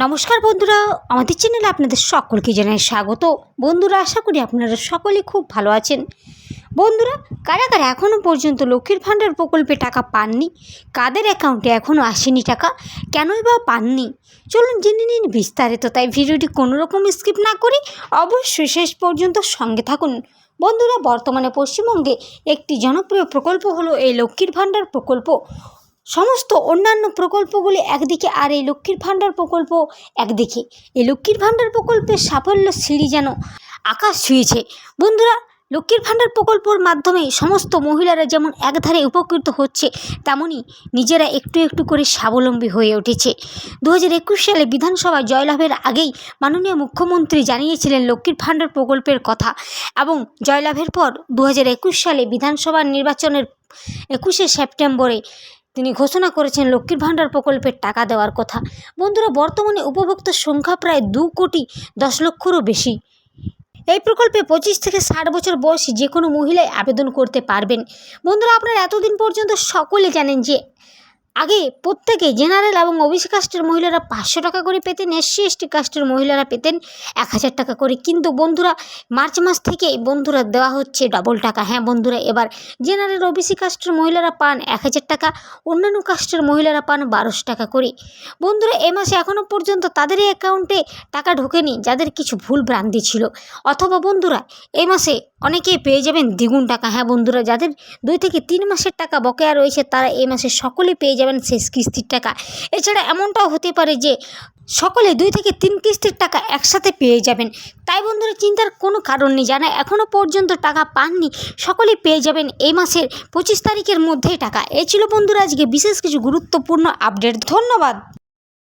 নমস্কার বন্ধুরা, আমাদের চ্যানেলে আপনাদের সকলকে জানাই স্বাগত। বন্ধুরা, আশা করি আপনারা সকলে খুব ভালো আছেন। বন্ধুরা, কারা কারা এখনও পর্যন্ত লক্ষ্মীর ভাণ্ডার প্রকল্পে টাকা পাননি, কাদের অ্যাকাউন্টে এখনও আসেনি টাকা, কেনই বা পাননি, চলুন জেনে নিন বিস্তারিত। তাই ভিডিওটি কোনো রকম স্কিপ না করে অবশ্যই শেষ পর্যন্ত সঙ্গে থাকুন। বন্ধুরা, বর্তমানে পশ্চিমবঙ্গে একটি জনপ্রিয় প্রকল্প হলো এই লক্ষ্মীর ভাণ্ডার প্রকল্প। সমস্ত অন্যান্য প্রকল্পগুলি একদিকে আর এই লক্ষ্মীর ভাণ্ডার প্রকল্প একদিকে। এই লক্ষ্মীর ভাণ্ডার প্রকল্পের সাফল্য সিঁড়ি যেন আকাশ ছুঁয়েছে। বন্ধুরা, লক্ষ্মীর ভাণ্ডার প্রকল্পের মাধ্যমে সমস্ত মহিলারা যেমন একধারে উপকৃত হচ্ছে, তেমনি নিজেরা একটু একটু করে স্বাবলম্বী হয়ে উঠেছে। 2021 সালে বিধানসভা জয়লাভের আগেই মাননীয় মুখ্যমন্ত্রী জানিয়েছিলেন লক্ষ্মীর ভাণ্ডার প্রকল্পের কথা, এবং জয়লাভের পর 2021 সালে বিধানসভা নির্বাচনের 21শে সেপ্টেম্বরে তিনি ঘোষণা করেছেন লক্ষ্মীর ভাণ্ডার প্রকল্পের টাকা দেওয়ার কথা। বন্ধুরা, বর্তমানে উপভোক্তার সংখ্যা প্রায় 2,10,00,000-রও বেশি। এই প্রকল্পে 25 থেকে 60 বছর বয়সী যে কোনো মহিলাই আবেদন করতে পারবেন। বন্ধুরা, আপনারা এতদিন পর্যন্ত সকলে জানেন যে আগে প্রত্যেকে জেনারেল এবং ওবিসি কাস্টের মহিলারা 500 টাকা করে পেতেন, SC ST কাস্টের মহিলারা পেতেন 1000 টাকা করে। কিন্তু বন্ধুরা, মার্চ মাস থেকে বন্ধুরা দেওয়া হচ্ছে ডবল টাকা। হ্যাঁ বন্ধুরা, এবার জেনারেল ওবিসি কাস্টের মহিলারা পান 1000 টাকা, অন্যান্য কাস্টের মহিলারা পান 1200 টাকা করে। বন্ধুরা, এই মাসে এখনও পর্যন্ত তাদের অ্যাকাউন্টে টাকা ঢোকেনি যাদের কিছু ভুল ভ্রান্তি ছিল, অথবা বন্ধুরা এই মাসে অনেকেই পেয়ে যাবেন দ্বিগুণ টাকা। হ্যাঁ বন্ধুরা, যাদের 2 থেকে 3 মাসের টাকা বকেয়া রয়েছে তারা এই মাসে সকলে পেয়ে যাবেন শেষ কিস্তির টাকা। এছাড়া এমনটাও হতে পারে যে সকলে 2 থেকে 3 কিস্তির টাকা একসাথে পেয়ে যাবেন। তাই বন্ধুরা, চিন্তার কোনো কারণ নেই। যারা এখনও পর্যন্ত টাকা পাননি সকলে পেয়ে যাবেন এই মাসের 25 তারিখের মধ্যেই টাকা। এই ছিল বন্ধুরা আজকে বিশেষ কিছু গুরুত্বপূর্ণ আপডেট। ধন্যবাদ।